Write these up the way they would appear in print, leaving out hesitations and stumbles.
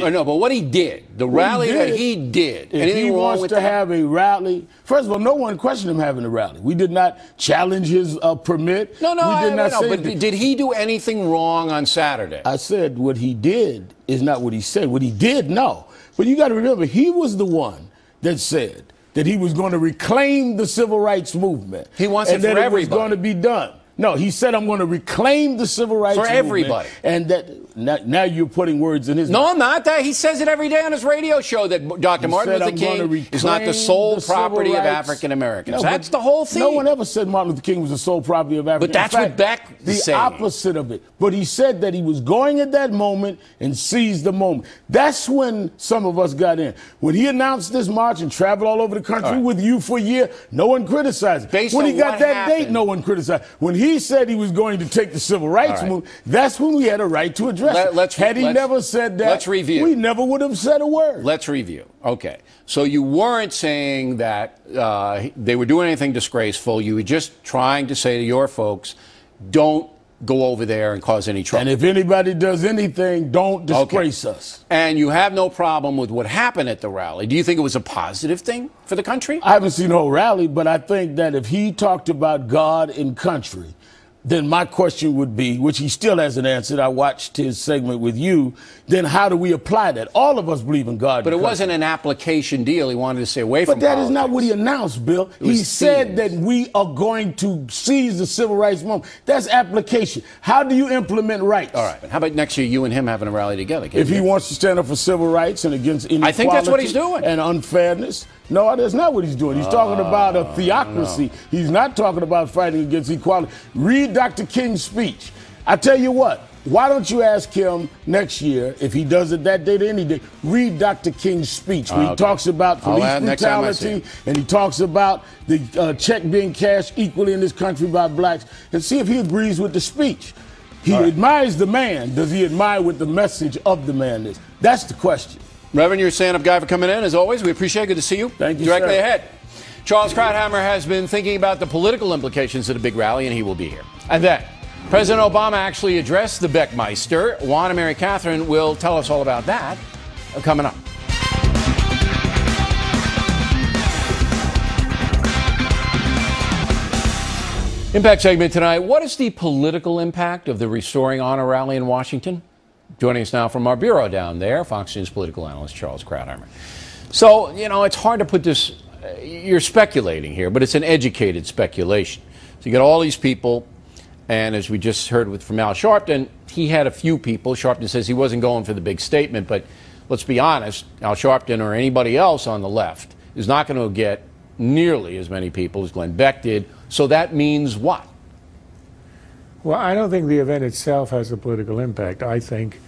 Oh, no, but what he did, the rally that he did. If he wants to have a rally, first of all, no one questioned him having a rally. We did not challenge his permit. No, we did not say but did he do anything wrong on Saturday? I said what he did is not what he said. What he did, no. But you got to remember, he was the one that said that he was going to reclaim the civil rights movement. He wants it for everybody. And that it was going to be done. No, he said, I'm going to reclaim the civil rights movement. For everybody. And that now you're putting words in his mouth. No, I'm not. He says it every day on his radio show that Dr. Martin Luther King is not the sole property of African Americans. No, that's the whole thing. No one ever said Martin Luther King was the sole property of African Americans. But that's what Beck the saying. Opposite of it. But he said that he was going at that moment and seized the moment. That's when some of us got in. When he announced this march and traveled all over the country with you for a year, no one criticized it. When he got that date, no one criticized it. When he said he was going to take the civil rights movement, that's when we had a right to address it. Had he never said that, let's review. We never would have said a word. Let's review. Okay. So you weren't saying that they were doing anything disgraceful. You were just trying to say to your folks, don't go over there and cause any trouble. And if anybody does anything, don't disgrace us. And you have no problem with what happened at the rally. Do you think it was a positive thing for the country? I haven't seen the whole rally, but I think that if he talked about God and country, then my question would be, which he still hasn't answered, I watched his segment with you, then how do we apply that? All of us believe in God. But it wasn't an application deal. He wanted to stay away from politics. But that is not what he announced, Bill. He said that we are going to seize the civil rights movement. That's application. How do you implement rights? All right. How about next year, you and him having a rally together? If he wants to stand up for civil rights and against inequality, I think that's what he's doing. And unfairness. No, that's not what he's doing. He's talking about a theocracy. No. He's not talking about fighting against equality. Read Dr. King's speech. I tell you what, why don't you ask him next year, if he does it that day to any day, read Dr. King's speech where he talks about police brutality and he talks about the check being cashed equally in this country by blacks, and see if he agrees with the speech. He admires the man. Does he admire what the message of the man is? That's the question. Reverend, you're a stand-up guy for coming in, as always. We appreciate it. Good to see you. Thank you, Directly sir. ahead. Charles Krauthammer has been thinking about the political implications of the big rally, and he will be here. And then, President Obama actually addressed the Beckmeister. Juan and Mary Catherine will tell us all about that coming up. Impact segment tonight. What is the political impact of the Restoring Honor rally in Washington? Joining us now from our bureau down there, Fox News political analyst Charles Krauthammer. So, you know, it's hard to put this, you're speculating here, but it's an educated speculation. So you got all these people, and as we just heard from Al Sharpton, he had a few people. Sharpton says he wasn't going for the big statement, but let's be honest, Al Sharpton or anybody else on the left is not going to get nearly as many people as Glenn Beck did. So that means what? Well, I don't think the event itself has a political impact. I think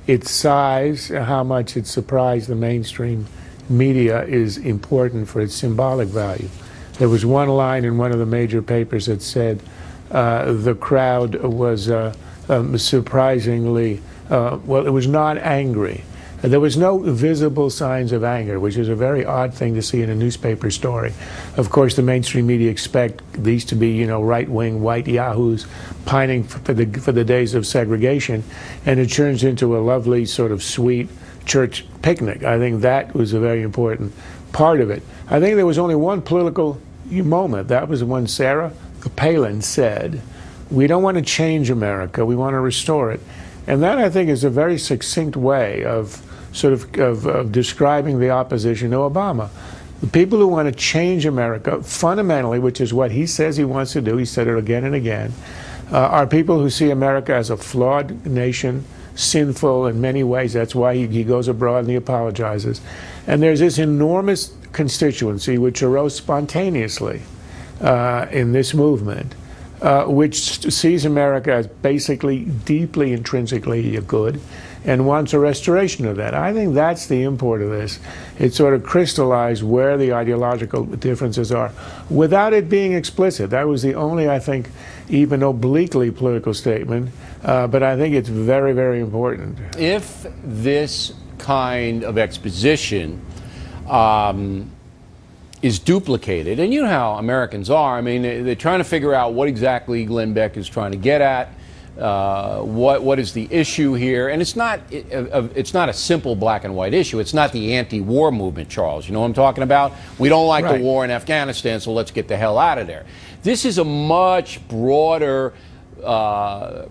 its size, how much it surprised the mainstream media is important for its symbolic value. There was one line in one of the major papers that said the crowd was surprisingly, well, it was not angry. There was no visible signs of anger, which is a very odd thing to see in a newspaper story. Of course, the mainstream media expect these to be, you know, right-wing white yahoos pining for the days of segregation, and it turns into a lovely sort of sweet church picnic. I think that was a very important part of it. I think there was only one political moment. That was when Sarah Palin said, "We don't want to change America. We want to restore it." And that, I think, is a very succinct way of describing the opposition to Obama. The people who want to change America fundamentally, which is what he says he wants to do, he said it again and again, are people who see America as a flawed nation, sinful in many ways. That's why he goes abroad and he apologizes. And there's this enormous constituency which arose spontaneously in this movement, which sees America as basically deeply intrinsically good and wants a restoration of that. I think that's the import of this. It sort of crystallized where the ideological differences are without it being explicit. That was the only, I think, even obliquely political statement, but I think it's very, very important. If this kind of exposition is duplicated, and you know how Americans are, I mean, they're trying to figure out what exactly Glenn Beck is trying to get at. What is the issue here? And it's not a simple black and white issue. It's not the anti-war movement, Charles. You know what I'm talking about? We don't like the war in Afghanistan, so let's get the hell out of there. This is a much broader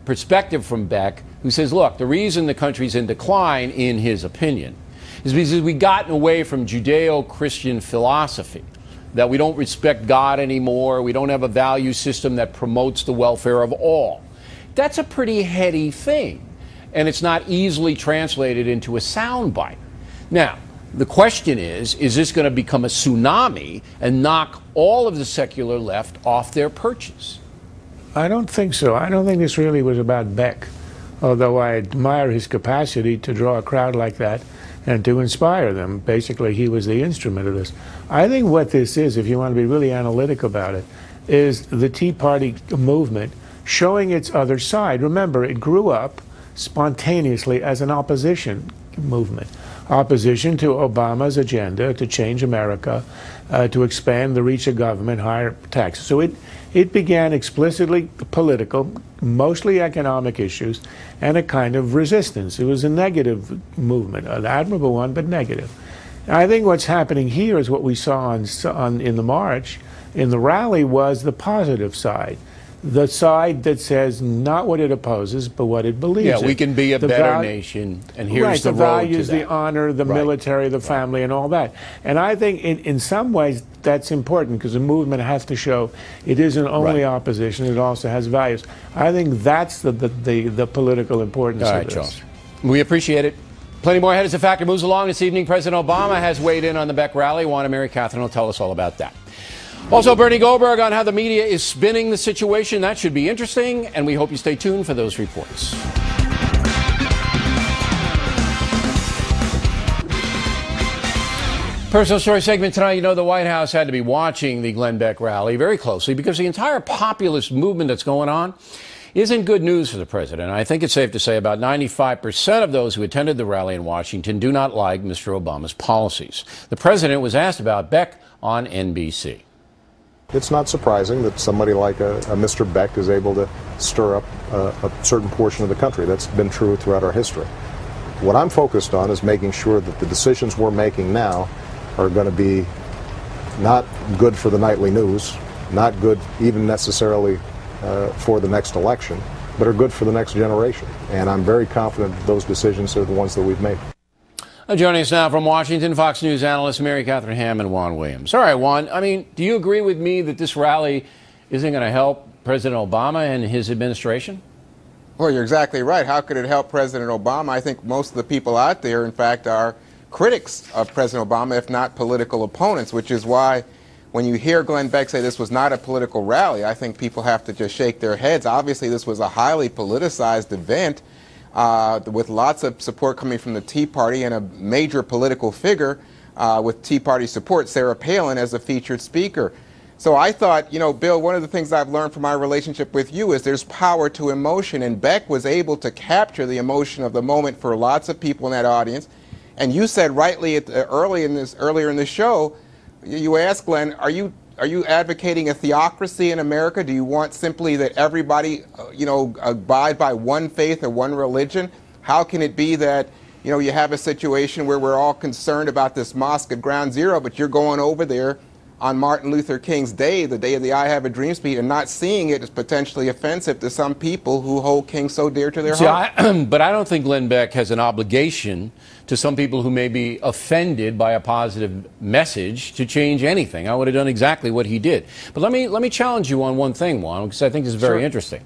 perspective from Beck, who says, look, the reason the country's in decline, in his opinion, is because we've gotten away from Judeo-Christian philosophy, that we don't respect God anymore, we don't have a value system that promotes the welfare of all. That's a pretty heady thing, and it's not easily translated into a soundbite. Now, the question is this going to become a tsunami and knock all of the secular left off their perches? I don't think so. I don't think this really was about Beck, although I admire his capacity to draw a crowd like that and to inspire them. Basically, he was the instrument of this. I think what this is, if you want to be really analytic about it, is the Tea Party movement showing its other side. Remember, it grew up spontaneously as an opposition movement. Opposition to Obama's agenda to change America, to expand the reach of government, higher taxes. So it began explicitly political, mostly economic issues, and a kind of resistance. It was a negative movement, an admirable one, but negative. I think what's happening here is what we saw in the march, in the rally, was the positive side. The side that says not what it opposes, but what it believes in. Yeah, we can be a better nation, and here's the road to that. Right, the values, the honor, the military, the family, and all that. And I think in some ways that's important, because the movement has to show it isn't only opposition, it also has values. I think that's the political importance of this. Charles. We appreciate it. Plenty more ahead as the factor moves along. This evening, President Obama has weighed in on the Beck rally. Juana Mary Catherine will tell us all about that. Also, Bernie Goldberg on how the media is spinning the situation. That should be interesting, and we hope you stay tuned for those reports. Personal story segment tonight. You know, the White House had to be watching the Glenn Beck rally very closely because the entire populist movement that's going on isn't good news for the president. I think it's safe to say about 95% of those who attended the rally in Washington do not like Mr. Obama's policies. The president was asked about Beck on NBC. It's not surprising that somebody like a Mr. Beck is able to stir up a certain portion of the country. That's been true throughout our history. What I'm focused on is making sure that the decisions we're making now are going to be not good for the nightly news, not good even necessarily for the next election, but are good for the next generation. And I'm very confident that those decisions are the ones that we've made. Joining us now from Washington, Fox News analyst Mary Catherine Ham and Juan Williams. All right, Juan, I mean, do you agree with me that this rally isn't going to help President Obama and his administration? Well, you're exactly right. How could it help President Obama? I think most of the people out there, in fact, are critics of President Obama, if not political opponents, which is why when you hear Glenn Beck say this was not a political rally, I think people have to just shake their heads. Obviously, this was a highly politicized event with lots of support coming from the Tea Party and a major political figure with Tea Party support, Sarah Palin, as a featured speaker. So I thought, you know, Bill, one of the things I've learned from my relationship with you is there's power to emotion, and Beck was able to capture the emotion of the moment for lots of people in that audience. And you said rightly earlier in the show, you asked Glenn, are you advocating a theocracy in America? Do you want simply that everybody, you know, abide by one faith or one religion? How can it be that, you know, you have a situation where we're all concerned about this mosque at Ground Zero, but you're going over there on Martin Luther King's day, the day of the I Have a Dream speech, and not seeing it is potentially offensive to some people who hold King so dear to their heart? But I don't think Glenn Beck has an obligation to some people who may be offended by a positive message to change anything. I would have done exactly what he did. But let me challenge you on one thing, Juan, because I think this is very interesting.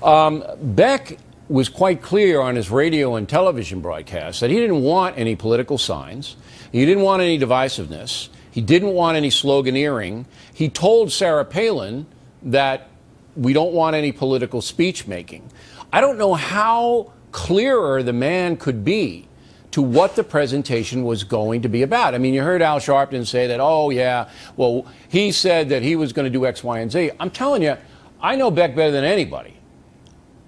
Beck was quite clear on his radio and television broadcasts that he didn't want any political signs. He didn't want any divisiveness. He didn't want any sloganeering. He told Sarah Palin that we don't want any political speech making. I don't know how clearer the man could be to what the presentation was going to be about. I mean, you heard Al Sharpton say that, oh, yeah, well, he said that he was going to do X, Y, and Z. I'm telling you, I know Beck better than anybody.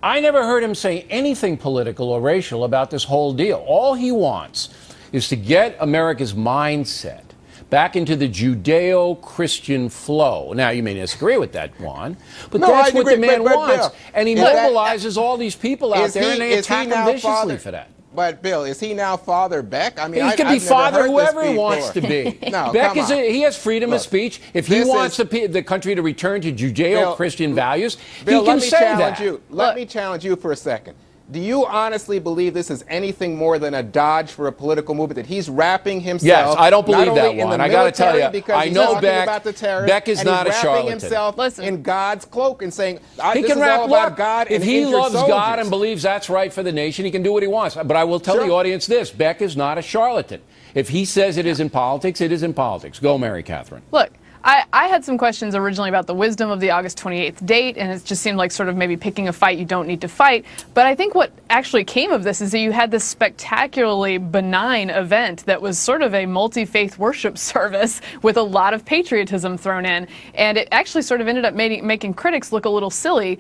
I never heard him say anything political or racial about this whole deal. All he wants is to get America's mindset back into the Judeo-Christian flow. Now, you may disagree with that, Juan, but No, that's I what agree, the man but wants. Bill, And he mobilizes all these people out there, and they attack him viciously for that. But Bill, is he now Father Beck? I mean, He can be Father whoever he wants to be. No, Beck he has freedom of speech. If he wants the country to return to Judeo-Christian values, Bill, he can say that. Let me challenge you for a second. Do you honestly believe this is anything more than a dodge for a political movement, that he's wrapping himself? Yes, I don't believe not that only in one. the I got to tell you, because I he's know talking Beck. about the terrorists, Beck is and not a he's wrapping charlatan. himself in God's cloak and saying, He this can is rap all about look, God if and he injured loves soldiers. God and believes that's right for the nation, he can do what he wants. But I will tell the audience this: Beck is not a charlatan. If he says it is in politics, it is in politics. Go, Mary Catherine. Look, I had some questions originally about the wisdom of the August 28th date, and it just seemed like sort of maybe picking a fight you don't need to fight. But I think what actually came of this is that you had this spectacularly benign event that was sort of a multi-faith worship service with a lot of patriotism thrown in. And it actually sort of ended up making critics look a little silly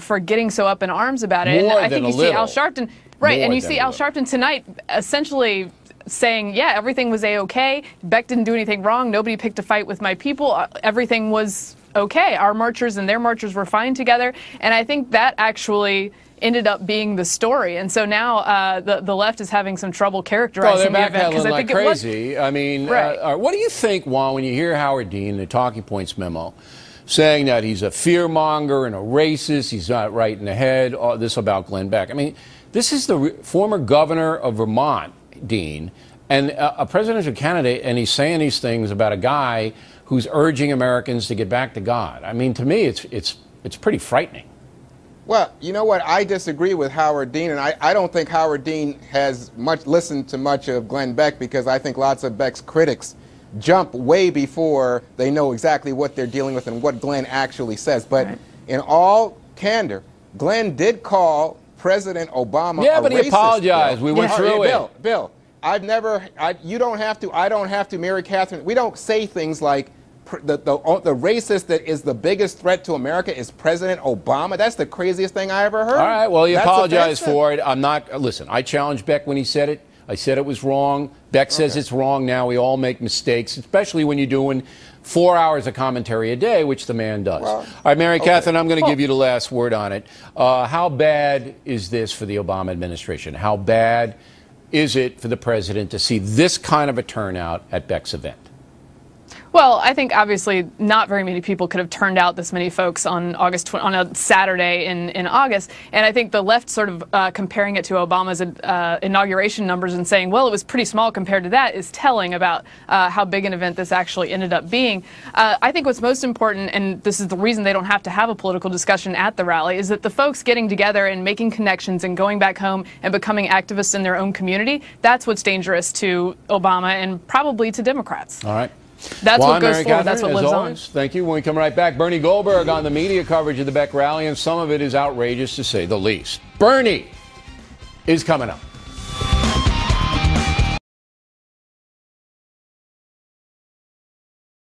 for getting so up in arms about it. More and I think than you a see little. Al Sharpton, right, More and you than see a Al little. Sharpton tonight essentially saying, yeah, everything was A-okay. Beck didn't do anything wrong. Nobody picked a fight with my people. Everything was okay. Our marchers and their marchers were fine together. And I think that actually ended up being the story. And so now the left is having some trouble characterizing the event. Because I like think crazy. I mean, Right. What do you think, Juan, when you hear Howard Dean, the Talking Points memo, saying that he's a fearmonger and a racist, he's not right in the head, all this about Glenn Beck? I mean, this is the former governor of Vermont, Dean, and a presidential candidate, and he's saying these things about a guy who's urging Americans to get back to God. I mean, to me, it's pretty frightening. Well, you know what? I disagree with Howard Dean, and I don't think Howard Dean has listened to much of Glenn Beck, because I think lots of Beck's critics jump way before they know exactly what they're dealing with and what Glenn actually says. But in all candor, Glenn did call President Obama a but he racist, apologized. Bill. We went through it. Bill, you don't have to, I don't have to, Mary Catherine, we don't say things like the racist that is the biggest threat to America is President Obama. That's the craziest thing I ever heard. All right, well, he That's apologized offensive. for it. I'm not, listen, I challenged Beck when he said it. I said it was wrong. Beck says it's wrong now. We all make mistakes, especially when you're doing 4 hours of commentary a day, which the man does. Well, all right, Mary Catherine, I'm going to give you the last word on it. How bad is this for the Obama administration? How bad is it for the president to see this kind of a turnout at Beck's event? Well, I think obviously not very many people could have turned out this many folks on on a Saturday in August. And I think the left sort of comparing it to Obama's inauguration numbers and saying, well, it was pretty small compared to that, is telling about how big an event this actually ended up being. I think what's most important, and this is the reason they don't have to have a political discussion at the rally, is that the folks getting together and making connections and going back home and becoming activists in their own community, that's what's dangerous to Obama and probably to Democrats. All right. That's Juan, what goes Mary forward. Catherine, That's what as lives always, on. Thank you. When we come right back, Bernie Goldberg on the media coverage of the Beck rally, and some of it is outrageous to say the least. Bernie is coming up.